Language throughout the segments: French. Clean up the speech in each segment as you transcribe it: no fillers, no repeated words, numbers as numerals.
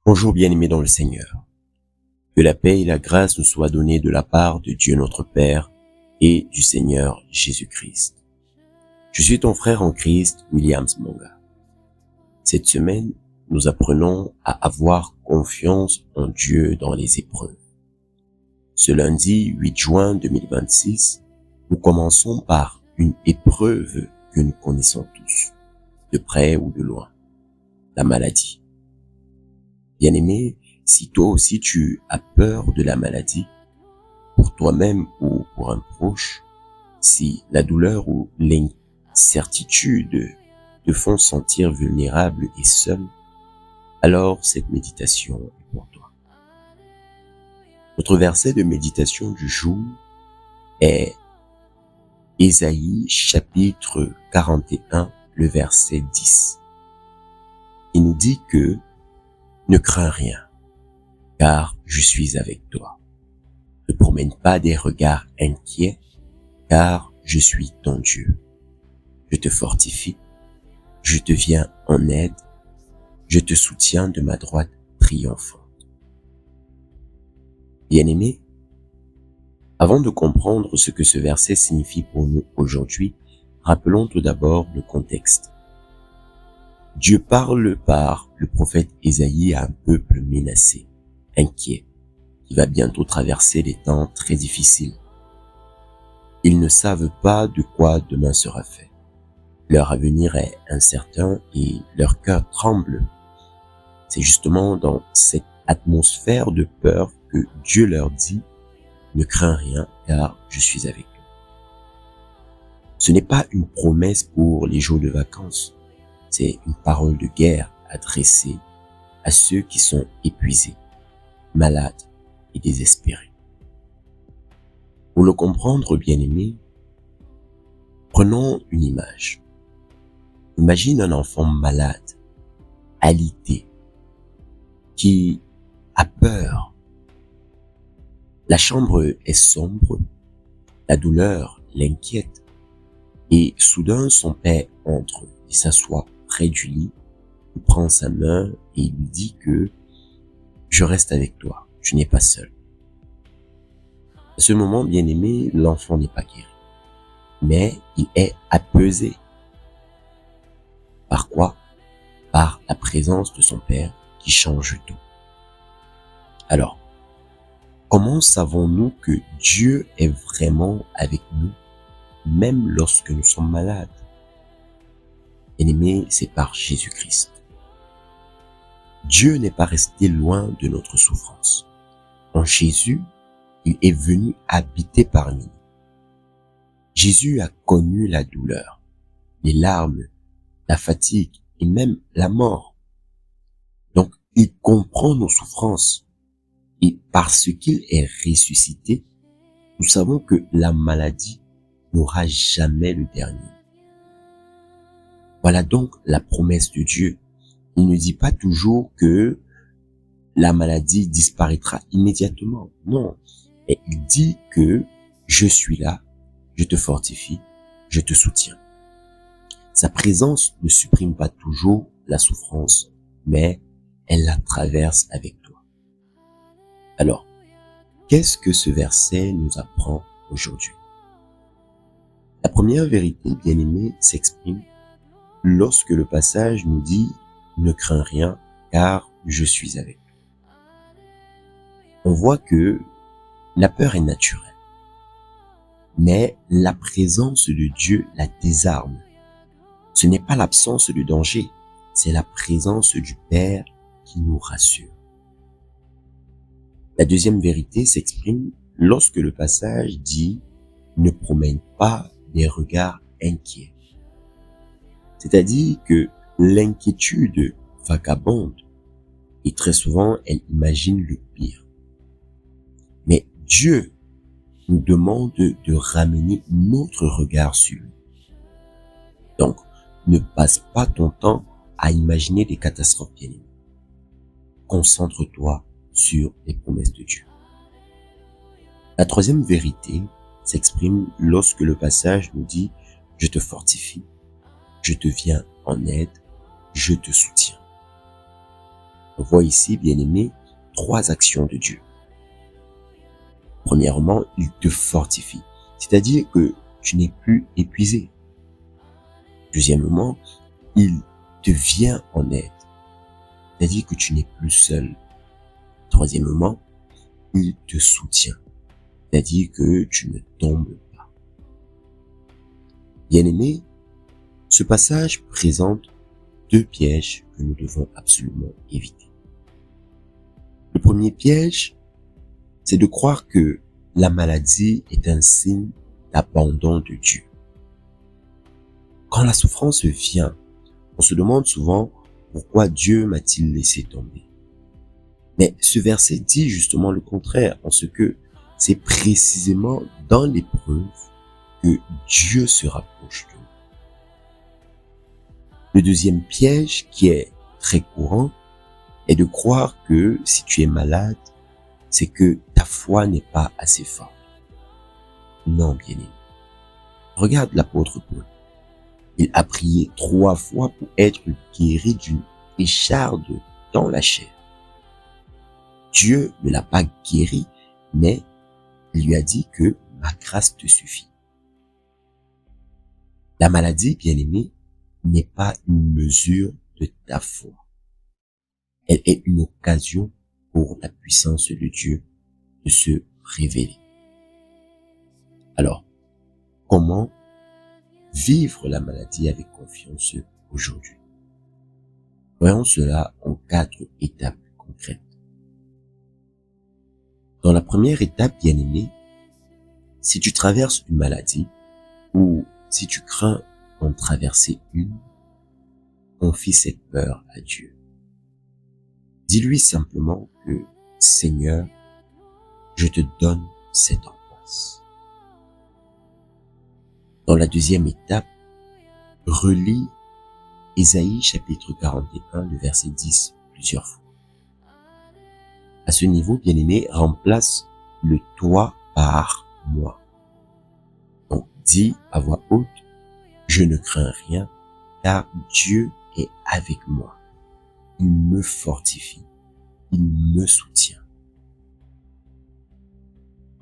Bonjour bien-aimés dans le Seigneur. Que la paix et la grâce nous soient données de la part de Dieu notre Père et du Seigneur Jésus-Christ. Je suis ton frère en Christ, Williams Monga. Cette semaine, nous apprenons à avoir confiance en Dieu dans les épreuves. Ce lundi 8 juin 2026, nous commençons par une épreuve que nous connaissons tous, de près ou de loin, la maladie. Bien-aimé, si toi aussi tu as peur de la maladie, pour toi-même ou pour un proche, si la douleur ou l'incertitude te font sentir vulnérable et seul, alors cette méditation est pour toi. Notre verset de méditation du jour est Ésaïe chapitre 41, le verset 10. Il nous dit que ne crains rien, car je suis avec toi. Ne promène pas des regards inquiets, car je suis ton Dieu. Je te fortifie, je te viens en aide, je te soutiens de ma droite triomphante. Bien-aimés, avant de comprendre ce que ce verset signifie pour nous aujourd'hui, rappelons tout d'abord le contexte. Dieu parle par le prophète Ésaïe à un peuple menacé, inquiet, qui va bientôt traverser des temps très difficiles. Ils ne savent pas de quoi demain sera fait. Leur avenir est incertain et leur cœur tremble. C'est justement dans cette atmosphère de peur que Dieu leur dit « Ne crains rien, car je suis avec toi ». Ce n'est pas une promesse pour les jours de vacances, c'est une parole de guerre adressée à ceux qui sont épuisés, malades et désespérés. Pour le comprendre, bien-aimé, prenons une image. Imagine un enfant malade, alité, qui a peur. La chambre est sombre, la douleur l'inquiète, et soudain son père entre et s'assoit près du lit, il prend sa main et lui dit que « Je reste avec toi, tu n'es pas seul ». À ce moment, bien-aimé, l'enfant n'est pas guéri, mais il est apaisé. Par quoi? Par la présence de son Père qui change tout. Alors, comment savons-nous que Dieu est vraiment avec nous, même lorsque nous sommes malades? Bien-aimé, c'est par Jésus-Christ. Dieu n'est pas resté loin de notre souffrance. En Jésus, il est venu habiter parmi nous. Jésus a connu la douleur, les larmes, la fatigue et même la mort. Donc, il comprend nos souffrances. Et parce qu'il est ressuscité, nous savons que la maladie n'aura jamais le dernier. Voilà donc la promesse de Dieu. Il ne dit pas toujours que la maladie disparaîtra immédiatement. Non. Et il dit que je suis là, je te fortifie, je te soutiens. Sa présence ne supprime pas toujours la souffrance, mais elle la traverse avec toi. Alors, qu'est-ce que ce verset nous apprend aujourd'hui? La première vérité, bien-aimée, s'exprime lorsque le passage nous dit « Ne crains rien, car je suis avec toi ». On voit que la peur est naturelle, mais la présence de Dieu la désarme. Ce n'est pas l'absence de danger, c'est la présence du Père qui nous rassure. La deuxième vérité s'exprime lorsque le passage dit « Ne promène pas des regards inquiets ». C'est-à-dire que l'inquiétude vagabonde et très souvent elle imagine le pire. Mais Dieu nous demande de ramener notre regard sur lui. Donc, ne passe pas ton temps à imaginer des catastrophes bien-aimées. Concentre-toi sur les promesses de Dieu. La troisième vérité s'exprime lorsque le passage nous dit « Je te fortifie, je te viens en aide, je te soutiens ». On voit ici, bien-aimé, 3 actions de Dieu. Premièrement, il te fortifie, c'est-à-dire que tu n'es plus épuisé. Deuxièmement, il te vient en aide, c'est-à-dire que tu n'es plus seul. Troisièmement, il te soutient, c'est-à-dire que tu ne tombes pas. Bien-aimé, ce passage présente 2 pièges que nous devons absolument éviter. Le premier piège, c'est de croire que la maladie est un signe d'abandon de Dieu. Quand la souffrance vient, on se demande souvent pourquoi Dieu m'a-t-il laissé tomber. Mais ce verset dit justement le contraire, en ce que c'est précisément dans l'épreuve que Dieu se rapproche de nous. Le deuxième piège, qui est très courant, est de croire que si tu es malade, c'est que ta foi n'est pas assez forte. Non, bien-aimé. Regarde l'apôtre Paul. Il a prié 3 fois pour être guéri d'une écharde dans la chair. Dieu ne l'a pas guéri, mais il lui a dit que ma grâce te suffit. La maladie, bien-aimé, n'est pas une mesure de ta foi. Elle est une occasion pour la puissance de Dieu de se révéler. Alors, comment vivre la maladie avec confiance aujourd'hui? Voyons cela en 4 étapes concrètes. Dans la première étape, bien-aimé, si tu traverses une maladie ou si tu crains d'en traverser une, confie cette peur à Dieu. Dis-lui simplement que, Seigneur, je te donne cette angoisse. Dans la deuxième étape, relis Ésaïe chapitre 41, le verset 10 plusieurs fois. À ce niveau, bien-aimé, remplace le toi par moi. Donc, dis à voix haute, je ne crains rien, car Dieu est avec moi. Il me fortifie, il me soutient.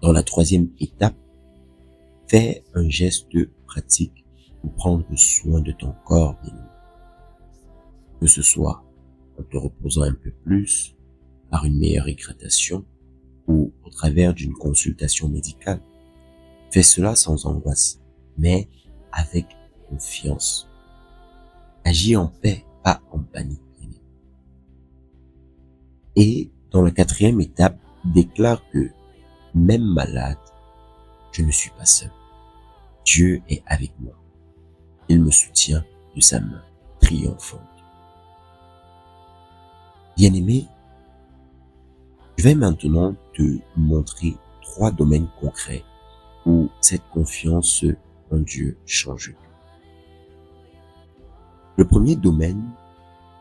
Dans la troisième étape, fais un geste pratique pour prendre soin de ton corps, bien-aimé. Que ce soit en te reposant un peu plus, par une meilleure hydratation ou au travers d'une consultation médicale. Fais cela sans angoisse, mais avec confiance. Agis en paix, pas en panique. Et dans la quatrième étape, déclare que même malade, je ne suis pas seul. Dieu est avec moi. Il me soutient de sa main triomphante. Bien-aimé, je vais maintenant te montrer 3 domaines concrets où cette confiance en Dieu change tout. Le premier domaine,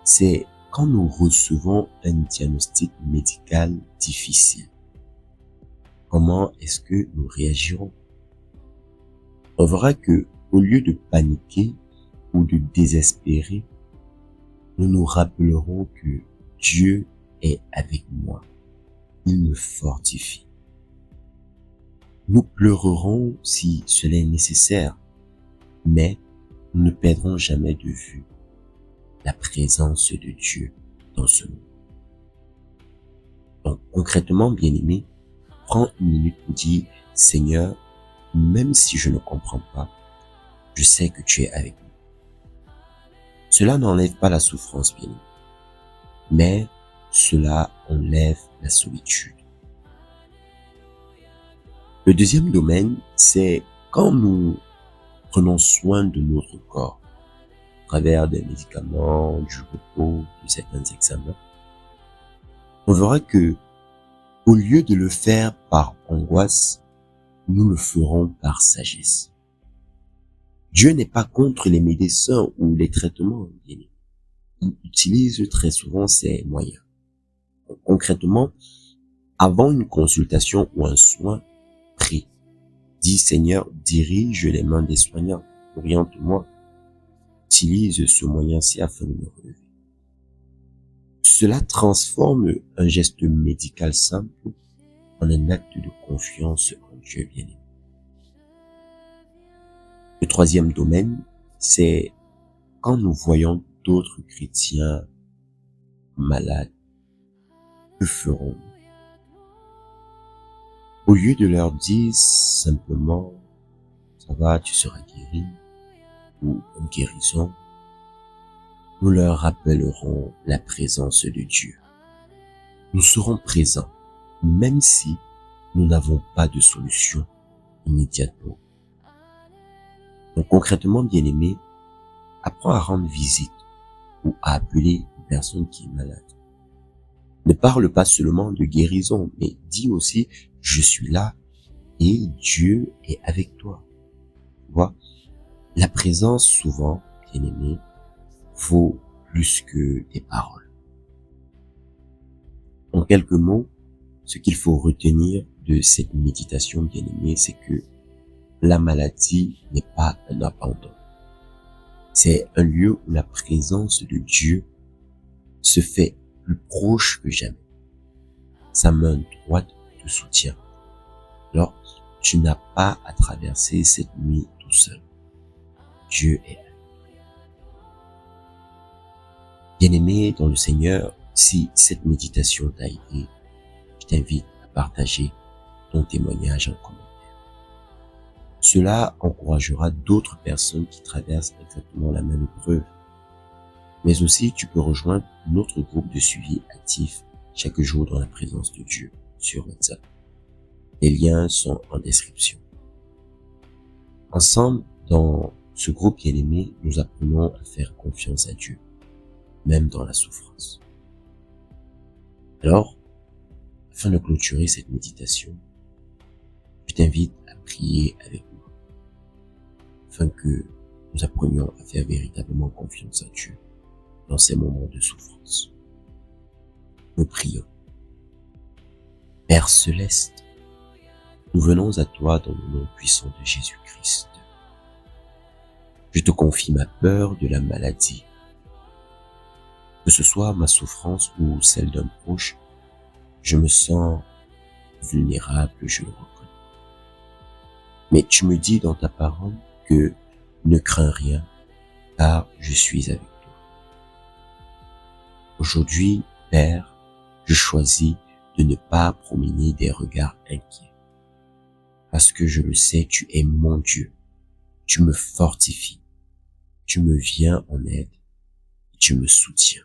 c'est quand nous recevons un diagnostic médical difficile. Comment est-ce que nous réagirons? On verra que, au lieu de paniquer ou de désespérer, nous nous rappellerons que Dieu est avec moi. Il me fortifie. Nous pleurerons si cela est nécessaire, mais nous ne perdrons jamais de vue la présence de Dieu dans ce monde. Donc, concrètement, bien-aimé, prends une minute pour dire, Seigneur, même si je ne comprends pas, je sais que tu es avec moi. Cela n'enlève pas la souffrance, bien-aimé, mais cela enlève la solitude. Le deuxième domaine, c'est quand nous prenons soin de notre corps, à travers des médicaments, du repos, de certains examens. On verra que, au lieu de le faire par angoisse, nous le ferons par sagesse. Dieu n'est pas contre les médecins ou les traitements, bien. Il utilise très souvent ces moyens. Donc, concrètement, avant une consultation ou un soin, prie. Dis, Seigneur, dirige les mains des soignants, oriente-moi. Utilise ce moyen-ci afin de me relever. Cela transforme un geste médical simple en un acte de confiance en Dieu bien-aimé. Le troisième domaine, c'est quand nous voyons d'autres chrétiens malades, que ferons-nous? Au lieu de leur dire simplement « ça va, tu seras guéri » ou « une guérison », nous leur rappellerons la présence de Dieu. Nous serons présents, même si nous n'avons pas de solution immédiatement. Donc concrètement, bien-aimé, apprends à rendre visite ou à appeler une personne qui est malade. Ne parle pas seulement de guérison, mais dis aussi « je suis là et Dieu est avec toi ». Tu vois, la présence souvent, bien-aimé, vaut plus que des paroles. En quelques mots, ce qu'il faut retenir de cette méditation, bien-aimé, c'est que la maladie n'est pas un abandon. C'est un lieu où la présence de Dieu se fait plus proche que jamais. Sa main droite te soutient. Alors, tu n'as pas à traverser cette nuit tout seul. Dieu est là. Bien-aimé dans le Seigneur, si cette méditation t'a aidé, je t'invite à partager ton témoignage en commentaire. Cela encouragera d'autres personnes qui traversent exactement la même épreuve. Mais aussi, tu peux rejoindre notre groupe de suivi actif chaque jour dans la présence de Dieu sur WhatsApp. Les liens sont en description. Ensemble, dans ce groupe bien-aimé, nous apprenons à faire confiance à Dieu, même dans la souffrance. Alors, afin de clôturer cette méditation, je t'invite à prier avec moi, afin que nous apprenions à faire véritablement confiance à Dieu dans ces moments de souffrance. Nous prions. Père céleste, nous venons à toi dans le nom puissant de Jésus-Christ. Je te confie ma peur de la maladie. Que ce soit ma souffrance ou celle d'un proche, je me sens vulnérable, je le reconnais. Mais tu me dis dans ta parole que ne crains rien, car je suis avec toi. Aujourd'hui, Père, je choisis de ne pas promener des regards inquiets. Parce que je le sais, tu es mon Dieu. Tu me fortifies. Tu me viens en aide. Et tu me soutiens.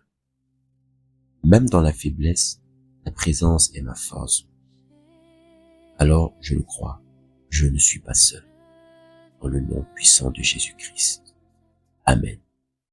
Même dans la faiblesse, ta présence est ma force. Alors, je le crois, je ne suis pas seul. Dans le nom puissant de Jésus-Christ. Amen.